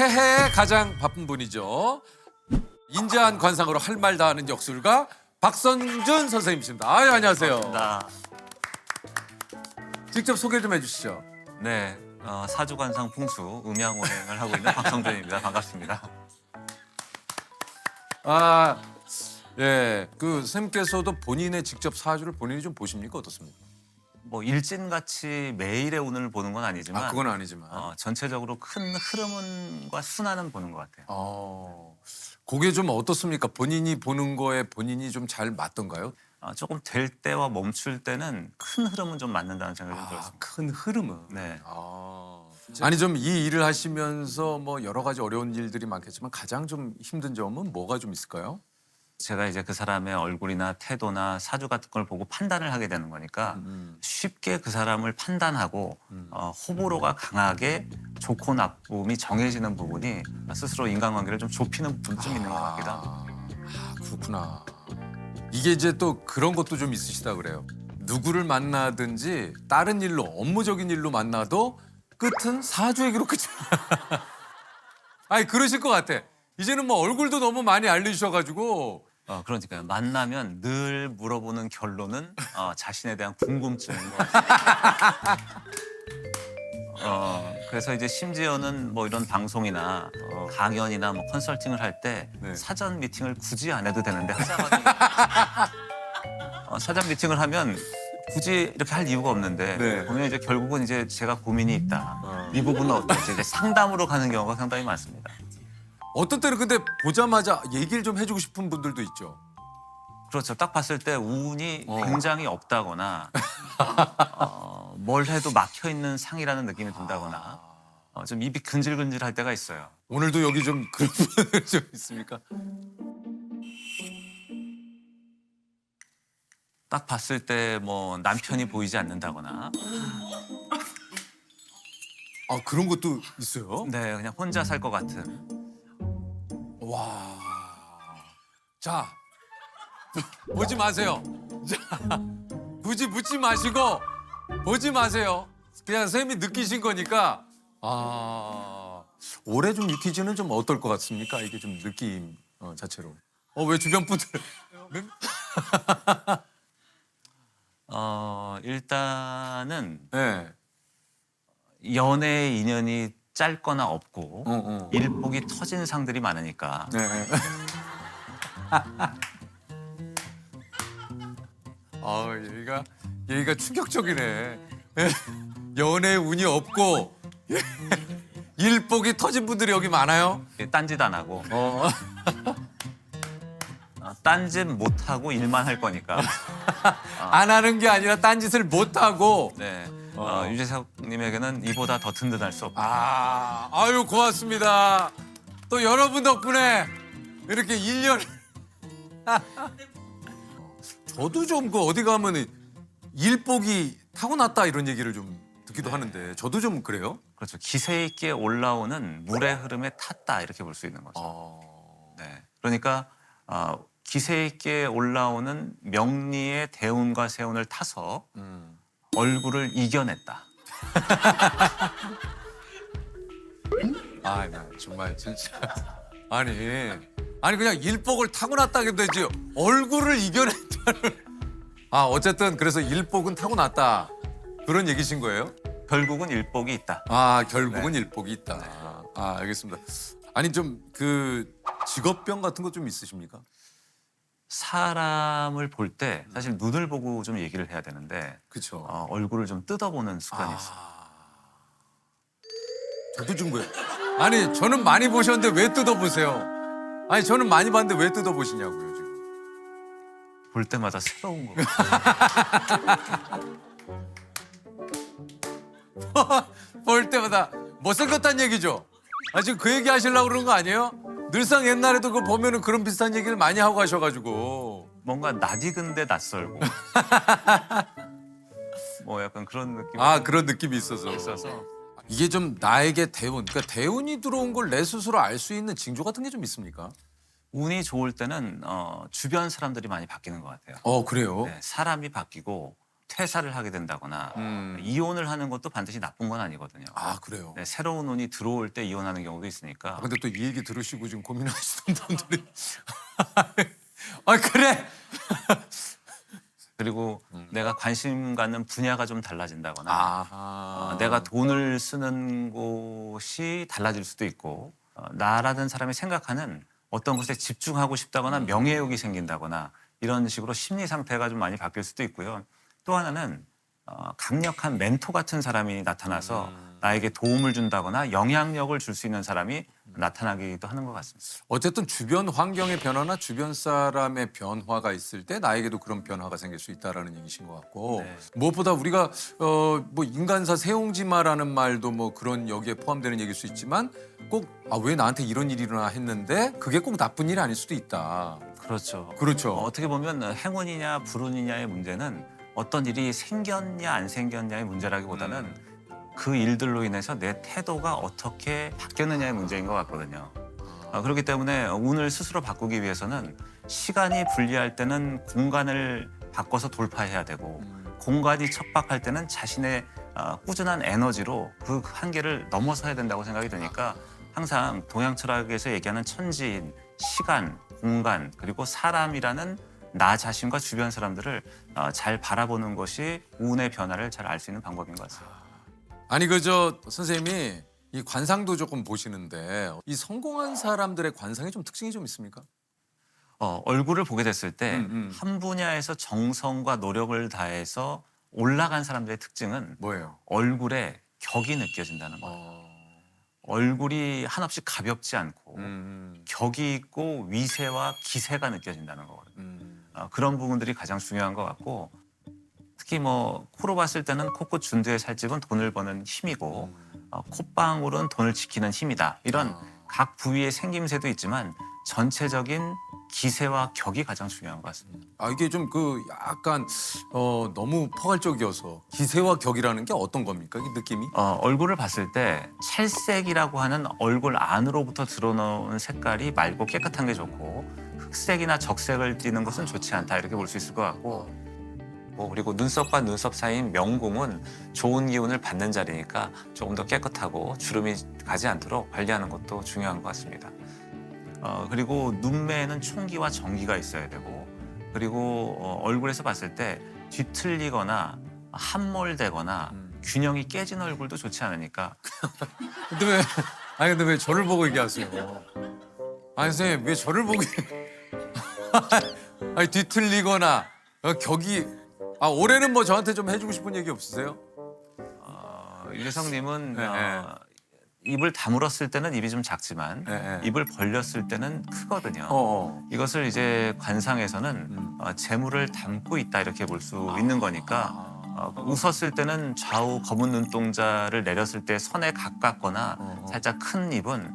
새해에 가장 바쁜 분이죠. 인자한 관상으로 할 말 다 하는 역술가 박선준 선생님이십니다. 아유, 안녕하세요. 나 직접 소개 좀 해주시죠. 네, 사주관상 풍수 음양원행을 하고 있는 박성준입니다. 반갑습니다. 아, 예, 그 선생님께서도 본인의 직접 사주를 본인이 좀 보십니까? 어떻습니까? 뭐 일진같이 매일의 운을 보는 건 아니지만 그건 아니지만. 전체적으로 큰 흐름과 순환은 보는 것 같아요. 그게 좀 어떻습니까? 본인이 보는 거에 본인이 좀 잘 맞던가요? 조금 될 때와 멈출 때는 큰 흐름은 좀 맞는다는 생각이 좀 들었습니다. 큰 흐름은. 네. 아니 좀 이 일을 하시면서 뭐 여러 가지 어려운 일들이 많겠지만 가장 좀 힘든 점은 뭐가 좀 있을까요? 제가 이제 그 사람의 얼굴이나 태도나 사주 같은 걸 보고 판단을 하게 되는 거니까 쉽게 그 사람을 판단하고 호불호가 강하게 좋고 나쁨이 정해지는 부분이 스스로 인간관계를 좀 좁히는 부분이 좀 있는 것 같기도 합니다. 그렇구나. 이게 이제 또 그런 것도 좀 있으시다 그래요. 누구를 만나든지 다른 일로 업무적인 일로 만나도 끝은 사주 얘기로 끝이. 아니 그러실 것 같아. 이제는 뭐 얼굴도 너무 많이 알려주셔가지고. 그러니까요. 만나면 늘 물어보는 결론은 자신에 대한 궁금증인 것 같아요. 그래서 이제 심지어는 뭐 이런 방송이나 강연이나 뭐 컨설팅을 할 때 네. 사전 미팅을 굳이 안 해도 되는데 하자마자 사전 미팅을 하면 굳이 이렇게 할 이유가 없는데 네. 보면 이제 결국은 이제 제가 고민이 있다. 이 부분은 어떨지 이제 상담으로 가는 경우가 상당히 많습니다. 어떤 때는 근데 보자마자 얘기를 좀 해주고 싶은 분들도 있죠. 그렇죠. 딱 봤을 때 운이 굉장히 없다거나 뭘 해도 막혀 있는 상이라는 느낌이 든다거나 좀 입이 근질근질할 때가 있어요. 오늘도 여기 좀 그런 분들 좀 있습니까? 딱 봤을 때 뭐 남편이 보이지 않는다거나 그런 것도 있어요? 네, 그냥 혼자 살 것 같은. 와. 자, 보지 마세요. 자, 굳이 묻지 마시고 보지 마세요. 그냥 선생님이 느끼신 거니까. 올해 좀 유퀴즈는 좀 어떨 것 같습니까? 이게 좀 느낌 자체로. 왜 주변 분들? 일단은 네. 연애 인연이 짧거나 없고 어. 일복이 터진 상들이 많으니까 네. 얘가 충격적이네. 연애 운이 없고 일복이 터진 분들이 여기 많아요. 딴짓 안 하고 어. 딴짓 못 하고 일만 할 거니까. 안 하는 게 아니라 딴짓을 못 하고. 네. 유재석님에게는 이보다 더 든든할 수 없다. 아유 고맙습니다. 또 여러분 덕분에 이렇게 1년. 저도 좀 그 어디 가면 일복이 타고났다 이런 얘기를 좀 듣기도 하는데 저도 좀 그래요? 그렇죠. 기세 있게 올라오는 물의 흐름에 탔다 이렇게 볼 수 있는 거죠. 네. 그러니까 기세 있게 올라오는 명리의 대운과 세운을 타서 얼굴을 이겨냈다. 나 정말 진짜 아니 그냥 일복을 타고났다기도 되지 얼굴을 이겨냈다는. 어쨌든 그래서 일복은 타고났다 그런 얘기신 거예요? 결국은 일복이 있다. 결국은 일복이 있다. 알겠습니다. 아니 좀 그 직업병 같은 거 좀 있으십니까? 사람을 볼 때 사실 눈을 보고 좀 얘기를 해야 되는데 그렇죠. 얼굴을 좀 뜯어보는 습관이 있어요. 저도 좀 그래요. 아니 저는 많이 보셨는데 왜 뜯어보세요? 아니 저는 많이 봤는데 왜 뜯어보시냐고요 지금. 볼 때마다 새로운 거. 볼 때마다 못생겼다는 얘기죠. 지금 그 얘기 하시려고 그러는 거 아니에요? 늘상 옛날에도 그 보면은 그런 비슷한 얘기를 많이 하고 가셔가지고. 뭔가 낯익은데 낯설고. 뭐 약간 그런 느낌. 그런 느낌이 있어서. 이게 좀 나에게 대운, 그러니까 대운이 들어온 걸 내 스스로 알 수 있는 징조 같은 게 좀 있습니까? 운이 좋을 때는 주변 사람들이 많이 바뀌는 것 같아요. 그래요? 네, 사람이 바뀌고 퇴사를 하게 된다거나 음. 이혼을 하는 것도 반드시 나쁜 건 아니거든요. 아 그래요. 네, 새로운 운이 들어올 때 이혼하는 경우도 있으니까. 근데 또 이 얘기 들으시고 지금 고민하시는 분들이 아 그래. 그리고 내가 관심 갖는 분야가 좀 달라진다거나 아하. 내가 돈을 쓰는 곳이 달라질 수도 있고 나라는 사람이 생각하는 어떤 것에 집중하고 싶다거나 명예욕이 생긴다거나 이런 식으로 심리 상태가 좀 많이 바뀔 수도 있고요. 또 하나는 강력한 멘토 같은 사람이 나타나서 나에게 도움을 준다거나 영향력을 줄 수 있는 사람이 나타나기도 하는 것 같습니다. 어쨌든 주변 환경의 변화나 주변 사람의 변화가 있을 때 나에게도 그런 변화가 생길 수 있다라는 얘기신 것 같고 네. 무엇보다 우리가 뭐 인간사 세옹지마라는 말도 뭐 그런 여기에 포함되는 얘기일 수 있지만 꼭 왜 나한테 이런 일이 일어나 했는데 그게 꼭 나쁜 일이 아닐 수도 있다. 그렇죠. 그렇죠. 어떻게 보면 행운이냐 불운이냐의 문제는 어떤 일이 생겼냐 안 생겼냐의 문제라기보다는 그 일들로 인해서 내 태도가 어떻게 바뀌었느냐의 문제인 것 같거든요. 그렇기 때문에 운을 스스로 바꾸기 위해서는 시간이 불리할 때는 공간을 바꿔서 돌파해야 되고 공간이 척박할 때는 자신의 꾸준한 에너지로 그 한계를 넘어서야 된다고 생각이 드니까 항상 동양 철학에서 얘기하는 천지인, 시간, 공간 그리고 사람이라는 나 자신과 주변 사람들을 잘 바라보는 것이 운의 변화를 잘 알 수 있는 방법인 것 같습니다. 아니 그저 선생님이 이 관상도 조금 보시는데 이 성공한 사람들의 관상에 좀 특징이 좀 있습니까? 얼굴을 보게 됐을 때 음. 한 분야에서 정성과 노력을 다해서 올라간 사람들의 특징은 뭐예요? 얼굴에 격이 느껴진다는 거예요. 얼굴이 한없이 가볍지 않고 격이 있고 위세와 기세가 느껴진다는 거거든요. 그런 부분들이 가장 중요한 것 같고 특히 뭐 코로 봤을 때는 코끝 준두의 살집은 돈을 버는 힘이고 콧방울은 돈을 지키는 힘이다. 이런 각 부위의 생김새도 있지만 전체적인 기세와 격이 가장 중요한 것 같습니다. 이게 좀 그 약간 너무 포괄적이어서 기세와 격이라는 게 어떤 겁니까? 이 느낌이? 얼굴을 봤을 때 찰색이라고 하는 얼굴 안으로부터 드러나오는 색깔이 맑고 깨끗한 게 좋고 흑색이나 적색을 띠는 것은 좋지 않다 이렇게 볼 수 있을 것 같고 그리고 눈썹과 눈썹 사이인 명궁은 좋은 기운을 받는 자리니까 조금 더 깨끗하고 주름이 가지 않도록 관리하는 것도 중요한 것 같습니다. 그리고 눈매에는 총기와 정기가 있어야 되고 그리고 얼굴에서 봤을 때 뒤틀리거나 함몰되거나 균형이 깨진 얼굴도 좋지 않으니까 근데 왜 저를 보고 얘기하세요? 아니 선생님 왜 저를 보고 아니 뒤틀리거나 격이 올해는 뭐 저한테 좀 해주고 싶은 얘기 없으세요? 유재석님은 네. 입을 다물었을 때는 입이 좀 작지만 네. 입을 벌렸을 때는 크거든요. 이것을 이제 관상에서는 재물을 담고 있다 이렇게 볼 수 있는 거니까 웃었을 때는 좌우 검은 눈동자를 내렸을 때 선에 가깝거나 살짝 큰 입은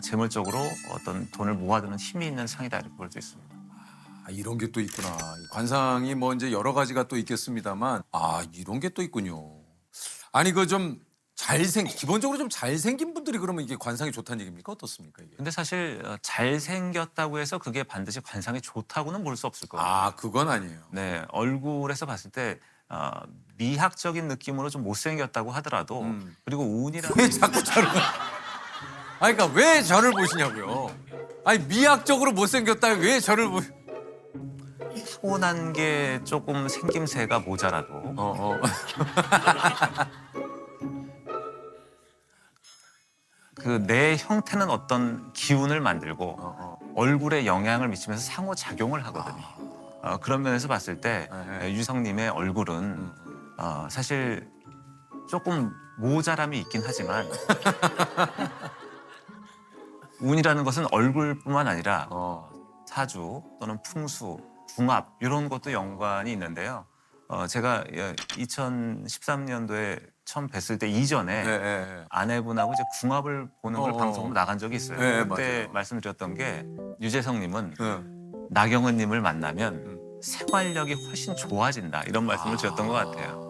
재물적으로 어떤 돈을 모아두는 힘이 있는 상이다 이렇게 볼 수 있습니다. 이런 게 또 있구나. 이 관상이 뭐 이제 여러 가지가 또 있겠습니다만 이런 게 또 있군요. 아니 그 좀 기본적으로 좀 잘생긴 분들이 그러면 이게 관상이 좋다는 얘기입니까? 어떻습니까 이게? 근데 사실 잘생겼다고 해서 그게 반드시 관상이 좋다고는 볼 수 없을 거예요. 그건 아니에요. 네, 얼굴에서 봤을 때 미학적인 느낌으로 좀 못생겼다고 하더라도 그리고 운이라는 왜 자꾸 저를 그러니까 왜 저를 보시냐고요. 아니 미학적으로 못생겼다 왜 저를 타고난 게 조금 생김새가 모자라도 그 내 형태는 어떤 기운을 만들고 얼굴에 영향을 미치면서 상호작용을 하거든요. 그런 면에서 봤을 때 유성님의 얼굴은 사실 조금 모자람이 있긴 하지만 운이라는 것은 얼굴뿐만 아니라 사주 또는 풍수, 궁합 이런 것도 연관이 있는데요. 제가 2013년도에 처음 뵀을 때 이전에 아내분하고 이제 궁합을 보는 걸 방송으로 나간 적이 있어요. 네, 그때 맞아요. 말씀드렸던 게 유재석님은 나경은님을 만나면 생활력이 훨씬 좋아진다 이런 말씀을 드렸던 것 같아요.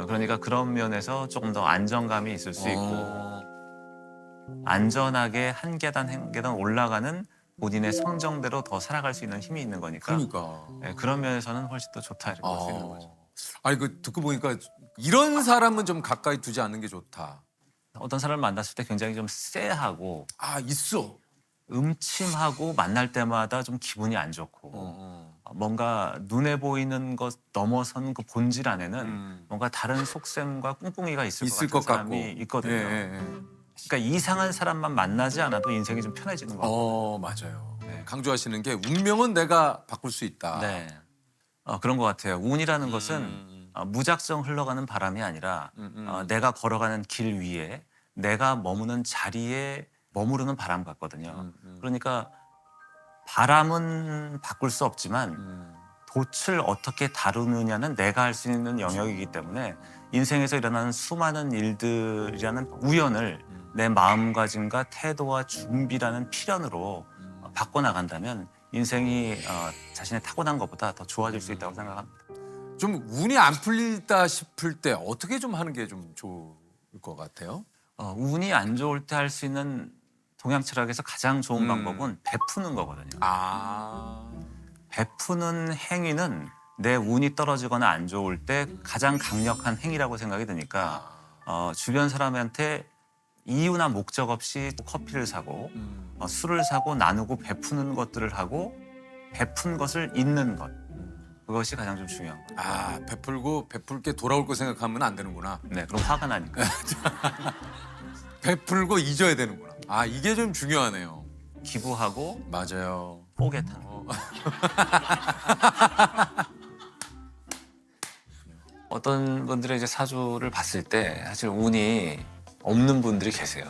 그러니까 그런 면에서 조금 더 안정감이 있을 수 있고 안전하게 한 계단 한 계단 올라가는 본인의 성정대로 더 살아갈 수 있는 힘이 있는 거니까 그러니까. 그런 면에서는 훨씬 더 좋다 이렇게 볼 수 있는 거죠. 아니 그 듣고 보니까 이런 사람은 좀 가까이 두지 않는 게 좋다. 어떤 사람을 만났을 때 굉장히 좀 쎄하고 아 있어. 음침하고 만날 때마다 좀 기분이 안 좋고 뭔가 눈에 보이는 것 넘어선 그 본질 안에는 뭔가 다른 속셈과 꿍꿍이가 있을 것 같은 사람이 있거든요. 예, 예, 예. 그러니까 이상한 사람만 만나지 않아도 인생이 좀 편해지는 것 같아요. 맞아요. 네. 강조하시는 게 운명은 내가 바꿀 수 있다. 네. 그런 것 같아요. 운이라는 것은 무작정 흘러가는 바람이 아니라 내가 걸어가는 길 위에 내가 머무는 자리에 머무르는 바람 같거든요. 그러니까 바람은 바꿀 수 없지만 돛을 어떻게 다루느냐는 내가 할 수 있는 영역이기 때문에 인생에서 일어나는 수많은 일들이라는 우연을 내 마음가짐과 태도와 준비라는 필연으로 바꿔나간다면 인생이 자신의 타고난 것보다 더 좋아질 수 있다고 생각합니다. 좀 운이 안 풀리다 싶을 때 어떻게 좀 하는 게 좀 좋을 것 같아요? 운이 안 좋을 때 할 수 있는 동양 철학에서 가장 좋은 방법은 베푸는 거거든요. 베푸는 행위는 내 운이 떨어지거나 안 좋을 때 가장 강력한 행위라고 생각이 드니까 주변 사람한테 이유나 목적 없이 커피를 사고 술을 사고 나누고 베푸는 것들을 하고 베푼 것을 잊는 것. 그것이 가장 좀 중요한 거예요. 베풀고 베풀게 돌아올 거 생각하면 안 되는구나. 네, 그럼 화가 나니까. 베풀고 잊어야 되는구나. 이게 좀 중요하네요. 기부하고 맞아요. 뽀개탄. 어떤 분들의 이제 사주를 봤을 때 사실 운이 없는 분들이 계세요.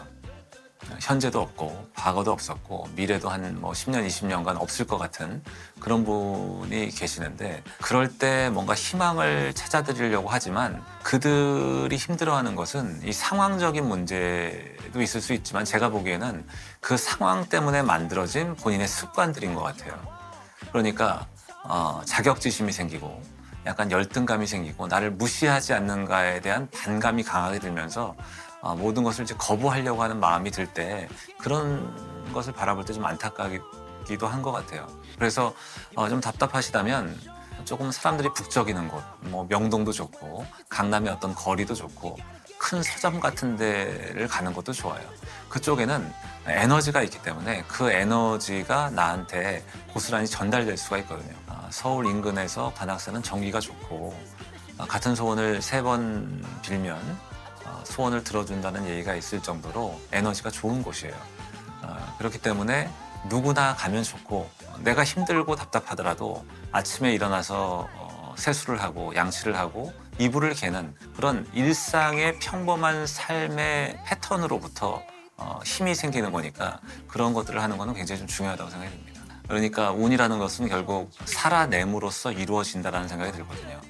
현재도 없고 과거도 없었고 미래도 한 뭐 10년, 20년간 없을 것 같은 그런 분이 계시는데 그럴 때 뭔가 희망을 찾아드리려고 하지만 그들이 힘들어하는 것은 이 상황적인 문제도 있을 수 있지만 제가 보기에는 그 상황 때문에 만들어진 본인의 습관들인 것 같아요. 그러니까 자격지심이 생기고 약간 열등감이 생기고 나를 무시하지 않는가에 대한 반감이 강하게 들면서 모든 것을 이제 거부하려고 하는 마음이 들 때 그런 것을 바라볼 때 좀 안타깝기도 한 것 같아요. 그래서 좀 답답하시다면 조금 사람들이 북적이는 곳, 뭐 명동도 좋고 강남의 어떤 거리도 좋고 큰 서점 같은 데를 가는 것도 좋아요. 그쪽에는 에너지가 있기 때문에 그 에너지가 나한테 고스란히 전달될 수가 있거든요. 서울 인근에서 관악산은 전기가 좋고 같은 소원을 3번 빌면 소원을 들어준다는 얘기가 있을 정도로 에너지가 좋은 곳이에요. 그렇기 때문에 누구나 가면 좋고 내가 힘들고 답답하더라도 아침에 일어나서 세수를 하고 양치를 하고 이불을 개는 그런 일상의 평범한 삶의 패턴으로부터 힘이 생기는 거니까 그런 것들을 하는 거는 굉장히 좀 중요하다고 생각이 듭니다. 그러니까 운이라는 것은 결국 살아냄으로써 이루어진다는 생각이 들거든요.